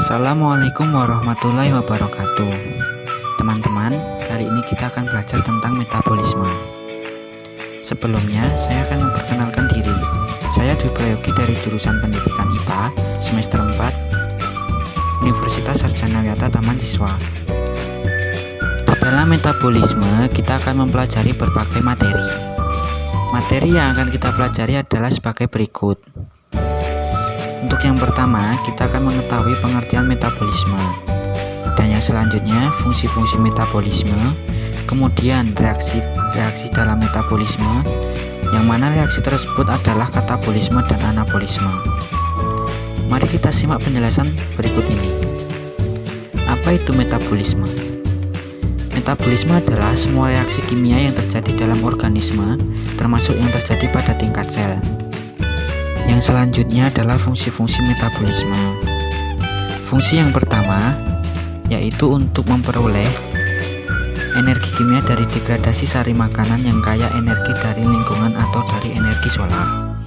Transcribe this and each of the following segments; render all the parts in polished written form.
Assalamualaikum warahmatullahi wabarakatuh. Teman-teman, kali ini kita akan belajar tentang metabolisme. Sebelumnya, saya akan memperkenalkan diri. Saya Dwi Prayogi dari jurusan Pendidikan IPA semester 4 Universitas Sarjana Wiyata Taman Siswa. Dalam metabolisme, kita akan mempelajari berbagai materi. Materi yang akan kita pelajari adalah sebagai berikut. Untuk yang pertama, kita akan mengetahui pengertian metabolisme. Dan yang selanjutnya, fungsi-fungsi metabolisme. Kemudian reaksi dalam metabolisme, yang mana reaksi tersebut adalah katabolisme dan anabolisme. Mari kita simak penjelasan berikut ini. Apa itu metabolisme? Metabolisme adalah semua reaksi kimia yang terjadi dalam organisme, termasuk yang terjadi pada tingkat sel. Yang selanjutnya adalah fungsi-fungsi metabolisme. Fungsi yang pertama yaitu untuk memperoleh energi kimia dari degradasi sari makanan yang kaya energi dari lingkungan atau dari energi solar.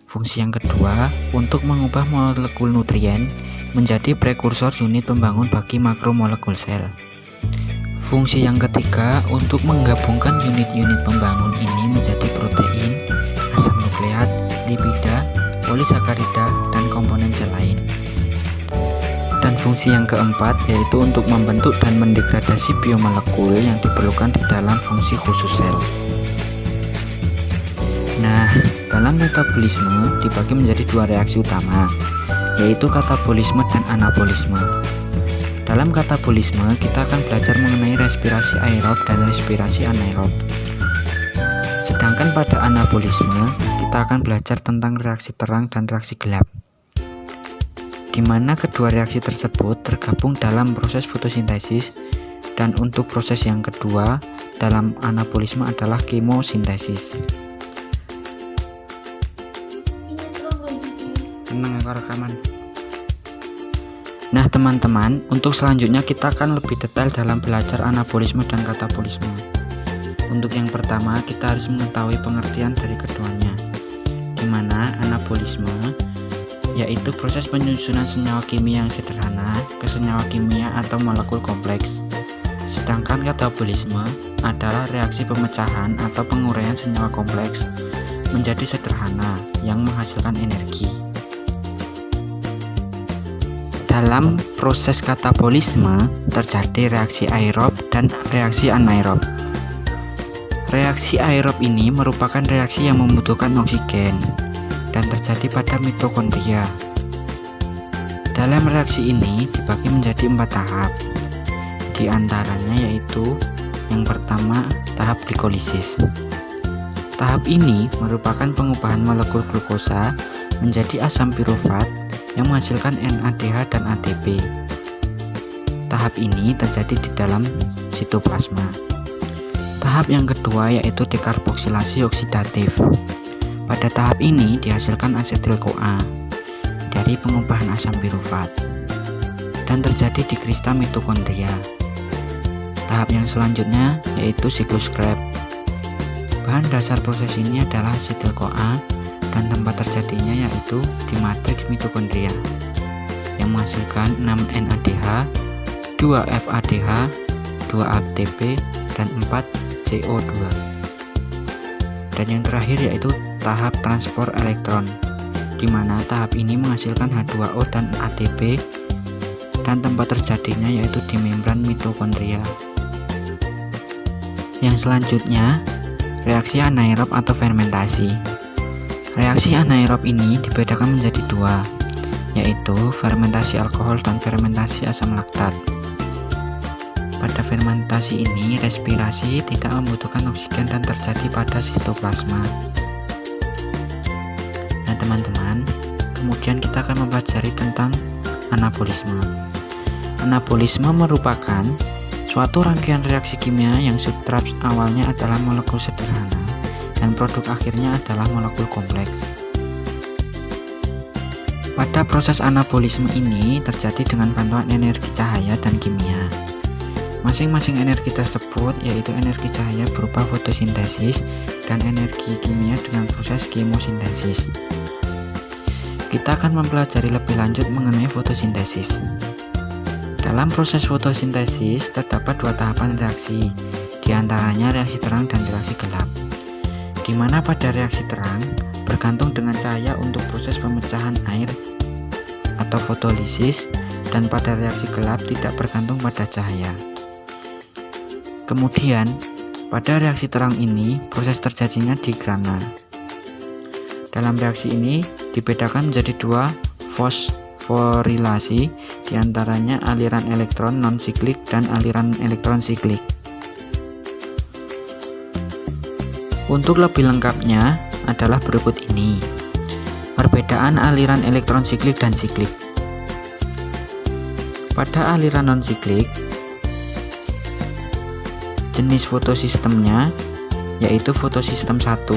Fungsi yang kedua untuk mengubah molekul nutrien menjadi prekursor unit pembangun bagi makromolekul sel. Fungsi yang ketiga untuk menggabungkan unit-unit pembangun ini menjadi protein, asam nukleat, lipida, polisakarida, dan komponen sel lain. Dan fungsi yang keempat yaitu untuk membentuk dan mendegradasi biomolekul yang diperlukan di dalam fungsi khusus sel. Nah, dalam metabolisme dibagi menjadi dua reaksi utama, yaitu katabolisme dan anabolisme. Dalam katabolisme kita akan belajar mengenai respirasi aerob dan respirasi anaerob. Sedangkan pada anabolisme kita akan belajar tentang reaksi terang dan reaksi gelap, di mana kedua reaksi tersebut tergabung dalam proses fotosintesis, dan untuk proses yang kedua dalam anabolisme adalah kemosintesis. Nah teman-teman, untuk selanjutnya kita akan lebih detail dalam belajar anabolisme dan katabolisme. Untuk yang pertama, kita harus mengetahui pengertian dari keduanya, di mana anabolisme yaitu proses penyusunan senyawa kimia yang sederhana ke senyawa kimia atau molekul kompleks. Sedangkan katabolisme adalah reaksi pemecahan atau penguraian senyawa kompleks menjadi sederhana yang menghasilkan energi. Dalam proses katabolisme terjadi reaksi aerob dan reaksi anaerob. Reaksi aerob ini merupakan reaksi yang membutuhkan oksigen dan terjadi pada mitokondria. Dalam reaksi ini dibagi menjadi 4 tahap. Di antaranya yaitu yang pertama, tahap glikolisis. Tahap ini merupakan pengubahan molekul glukosa menjadi asam pirufat yang menghasilkan NADH dan ATP. Tahap ini terjadi di dalam sitoplasma. Tahap yang kedua yaitu dekarboksilasi oksidatif. Pada tahap ini dihasilkan asetil-CoA dari pengubahan asam pirufat dan terjadi di kristal mitokondria. Tahap yang selanjutnya yaitu siklus Krebs. Bahan dasar proses ini adalah asetil-CoA dan tempat terjadinya yaitu di matriks mitokondria yang menghasilkan 6 NADH, 2 FADH, 2 ATP, dan 4 CO2. Dan yang terakhir yaitu tahap transport elektron, di mana tahap ini menghasilkan H2O dan ATP, dan tempat terjadinya yaitu di membran mitokondria. Yang selanjutnya, reaksi anaerob atau fermentasi. Reaksi anaerob ini dibedakan menjadi dua, yaitu fermentasi alkohol dan fermentasi asam laktat. Pada fermentasi ini, respirasi tidak membutuhkan oksigen dan terjadi pada sitoplasma. Nah teman-teman, kemudian kita akan mempelajari tentang anabolisme. Anabolisme merupakan suatu rangkaian reaksi kimia yang substrat awalnya adalah molekul sederhana dan produk akhirnya adalah molekul kompleks. Pada proses anabolisme ini terjadi dengan bantuan energi cahaya dan kimia. Masing-masing energi tersebut yaitu energi cahaya berupa fotosintesis dan energi kimia dengan proses kemosintesis. kita akan mempelajari lebih lanjut mengenai fotosintesis. Dalam proses fotosintesis terdapat dua tahapan reaksi, diantaranya reaksi terang dan reaksi gelap. Di mana pada reaksi terang bergantung dengan cahaya untuk proses pemecahan air atau fotolisis, dan pada reaksi gelap tidak bergantung pada cahaya. Kemudian pada reaksi terang ini proses terjadinya di grana. Dalam reaksi ini dibedakan menjadi dua fosforilasi, diantaranya aliran elektron non-siklik dan aliran elektron siklik. Untuk lebih lengkapnya adalah berikut ini. Perbedaan aliran elektron siklik dan siklik. Pada aliran non-siklik, jenis fotosistemnya yaitu fotosistem 1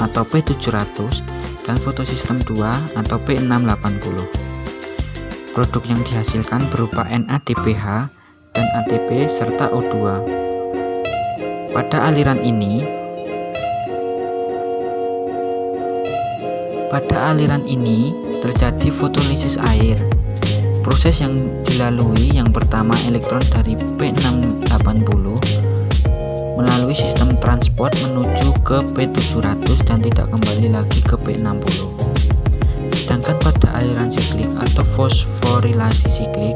atau P700 dan fotosistem 2 atau P680. Produk yang dihasilkan berupa NADPH dan ATP serta O2. Pada aliran ini terjadi fotolisis air. Proses yang dilalui yang pertama, elektron dari P680 melalui sistem transport menuju ke P700 dan tidak kembali lagi ke P60. Sedangkan pada aliran siklik atau fosforilasi siklik,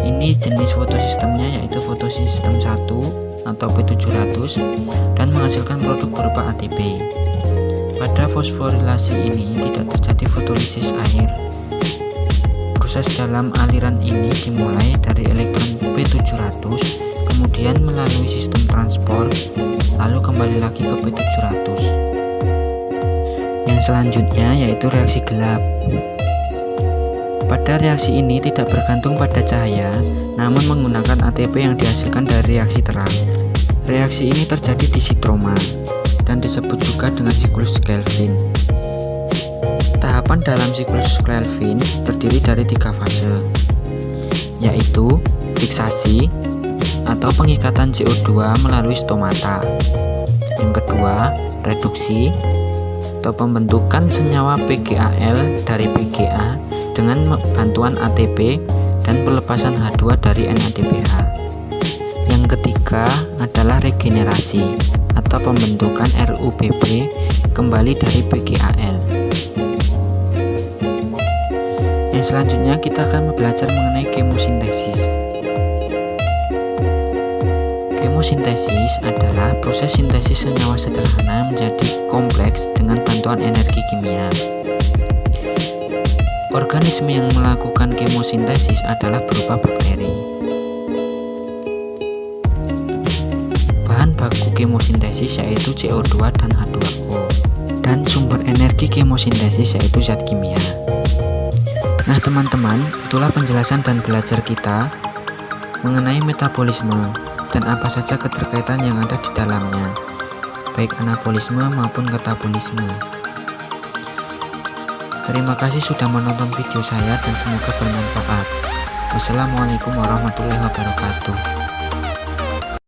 ini jenis fotosistemnya yaitu fotosistem 1 atau P700 dan menghasilkan produk berupa ATP. Pada fosforilasi ini tidak terjadi fotolisis air. Proses dalam aliran ini dimulai dari elektron P700, kemudian melalui sistem transport, lalu kembali lagi ke P700. Yang selanjutnya yaitu reaksi gelap. Pada reaksi ini tidak bergantung pada cahaya, namun menggunakan ATP yang dihasilkan dari reaksi terang. Reaksi ini terjadi di sitroma dan disebut juga dengan siklus Kelvin. Tahapan dalam siklus Kelvin terdiri dari 3 fase, yaitu fiksasi atau pengikatan CO2 melalui stomata. Yang kedua, reduksi atau pembentukan senyawa PgAl dari PGA dengan bantuan ATP dan pelepasan H2 dari NADPH. Yang ketiga adalah regenerasi atau pembentukan RuBB kembali dari PgAl. Yang selanjutnya kita akan belajar mengenai kemosintesis. Kemosintesis adalah proses sintesis senyawa sederhana menjadi kompleks dengan bantuan energi kimia. Organisme yang melakukan kemosintesis adalah berupa bakteri. Bahan baku kemosintesis yaitu CO2 dan H2O, dan sumber energi kemosintesis yaitu zat kimia. Nah teman-teman, itulah penjelasan dan belajar kita mengenai metabolisme dan apa saja keterkaitan yang ada di dalamnya, baik anabolisme maupun katabolisme. Terima kasih sudah menonton video saya dan semoga bermanfaat. Wassalamualaikum warahmatullahi wabarakatuh.